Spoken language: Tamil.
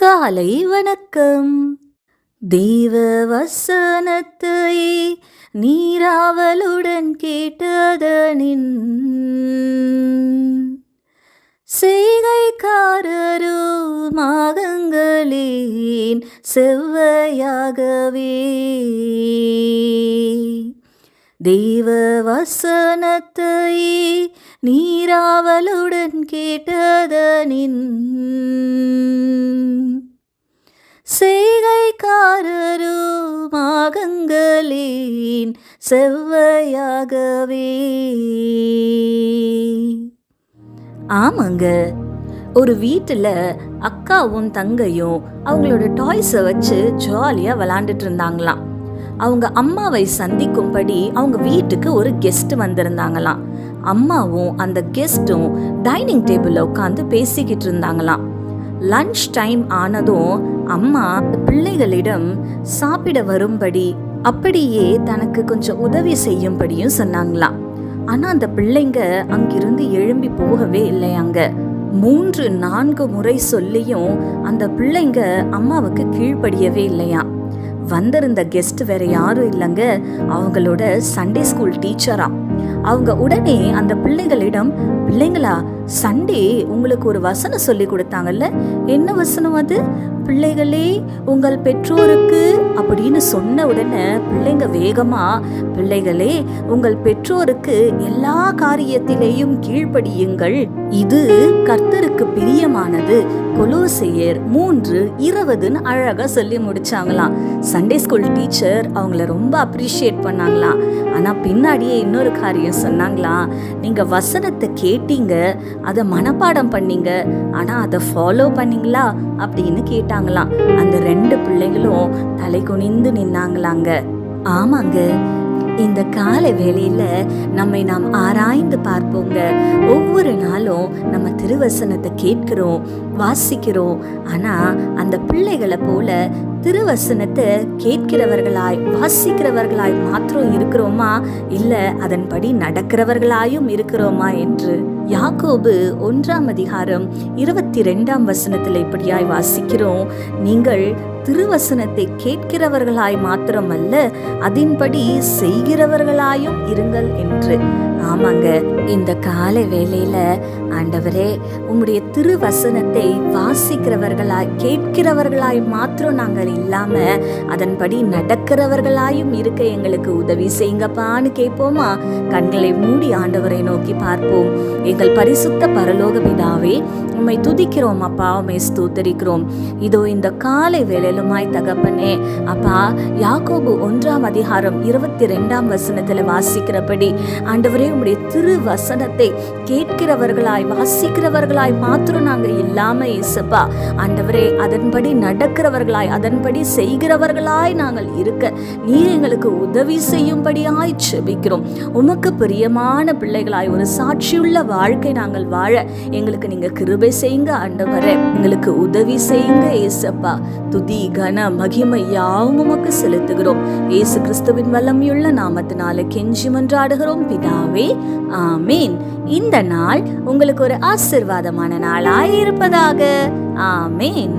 காலை வணக்கம். தெய்வ வசனத்தை நீராவலுடன் கேட்டதனின் செய்கைக்காரரோ மாகங்களேன் செவ்வையாகவே. தெய்வ வசனத்தை நீராவலுடன் கேட்டதனின் செய்கைக்காரரோ மாகங்களேன் செவ்வையாகவே. ஆமாங்க, ஒரு வீட்டில் அக்காவும் தங்கையும் அவங்களோட டாய்ஸை வச்சு ஜாலியாக விளாண்டுட்டு இருந்தாங்களாம். அவங்க அம்மாவை சந்திக்கும்படி அவங்க வீட்டுக்கு ஒரு கெஸ்ட் வந்திருந்தாங்களாம். அம்மாவும் அந்த கெஸ்ட்டும் டைனிங் டேபிளில் உட்காந்து பேசிக்கிட்டு இருந்தாங்களாம். லன்ச் டைம் ஆனதும் அம்மா பிள்ளைகளிடம் சாப்பிட வரும்படி அப்படியே தனக்கு கொஞ்சம் உதவி செய்யும்படியும் சொன்னாங்களாம். ஆனா அந்த பிள்ளைங்க அங்கிருந்து எழும்பி போகவே இல்லையாங்க. 3-4 முறை சொல்லியும் அந்த பிள்ளைங்க அம்மாவுக்கு கீழ்ப்படியவே இல்லையா. வந்திருந்த கெஸ்ட் வேற யாரும் இல்லைங்க, அவங்களோட சண்டே ஸ்கூல் டீச்சரா. அவங்க உடனே அந்த பிள்ளைகளிடம், பிள்ளைங்களா, சண்டே உங்களுக்கு ஒரு வசனம் சொல்லி கொடுத்தாங்கல்ல, என்ன வசனம் அது? பிள்ளைகளே உங்கள் பெற்றோருக்கு அப்படின்னு சொன்ன உடனே பிள்ளைங்க வேகமா, பிள்ளைகளே உங்கள் பெற்றோருக்கு எல்லா காரியத்திலேயும் கீழ்ப்படியுங்கள், இது கர்த்தருக்கு பிரியமானது, கொலோசையர் 3:20 அழகா சொல்லி முடிச்சாங்களாம். சண்டே ஸ்கூல் டீச்சர் அவங்கள ரொம்ப அப்ரிஷியேட் பண்ணாங்களாம். ஆனா பின்னாடியே இன்னொரு காரியம் சொன்னாங்களாம். நீங்க வசனத்தை கேட்டீங்க, அதை மனப்பாடம் பண்ணீங்க, ஆனா அதை ஃபாலோ பண்ணீங்களா அப்படின்னு கேட்டாங்களாம். அந்த 2 பிள்ளைங்களும் தலை குனிந்து நின்னாங்களாங்க. ஆமாங்க, இந்த காலை வேளையில நாம் ஆராய்ந்து பார்ப்போங்க. ஒவ்வொரு நாளும் நம்ம திருவசனத்தை கேட்கிறோம், வாசிக்கிறோம். ஆனா அந்த பிள்ளைகளை போல திருவசனத்தை கேட்கிறவர்களாய் வாசிக்கிறவர்களாய் மாத்திரம் இருக்கிறோமா, இல்ல அதன்படி நடக்கிறவர்களாயும் இருக்கிறோமா என்று யாக்கோபு 1:22 இப்படியாய் வாசிக்கிறோம். நீங்கள் திருவசனத்தை கேட்கிறவர்களாய் மாத்திரமல்ல, அதன்படி செய்கிறவர்களாயும் இருங்கள் என்று. ஆமாங்க, இந்த காலை வேளையில ஆண்டவரே உம்முடைய திருவசனத்தை வாசிக்கிறவர்களாய் கேட்கிறவர்களாய் மாத்திரம் நாங்கள் இல்லாம அதன்படி நடக்கிறவர்களாயும் இருக்க எங்களுக்கு உதவி செய்யுங்கப்பான்னு கேட்போமா? கண்களை மூடி ஆண்டவரை நோக்கி பார்ப்போம். எங்கள் பரிசுத்த பரலோக பிதாவே, உம்மை துதிக்கிறோம் அப்பா, உம்மை ஸ்தோத்தரிக்கிறோம். இதோ இந்த காலை வேளையிலுமாய் தகப்பனே அப்பா, யாக்கோபு 1:22 வாசிக்கிறபடி ஆண்டவரே உம்முடைய திரு வசனத்தை கேட்கிறவர்களாய் வாசிக்கிறவர்களாய் மாத்திரம் நாங்க இல்லாம இயேசுப்பா ஆண்டவரே அதன்படி நடக்கிறவர்களாய் அதன்படி செய்கிறவர்களாய் நாங்கள் இருக்க நீர் எங்களுக்கு உதவி செய்யும்படியாய் ஜெபிக்கிறோம். உமக்கு பிரியமான பிள்ளைகளாய் ஒரு சாட்சியுள்ள வாழ்க்கை நாங்கள் வாழ எங்களுக்கு நீங்க கிருபை செய்யுங்க ஆண்டவரே, எங்களுக்கு உதவி செய்யுங்க இயேசுப்பா. துதி கன மகிமை யாவும் உமக்கு செலுத்துகிறோம். இயேசு கிறிஸ்துவின் வல்லமையுள்ள நாமத்தினால கெஞ்சி மன்றாடுகிறோம் பிதாவே, ஆமீன். இந்த நாள் உங்களுக்கு ஒரு ஆசீர்வாதமான நாளாய் இருப்பதாக. ஆமீன்.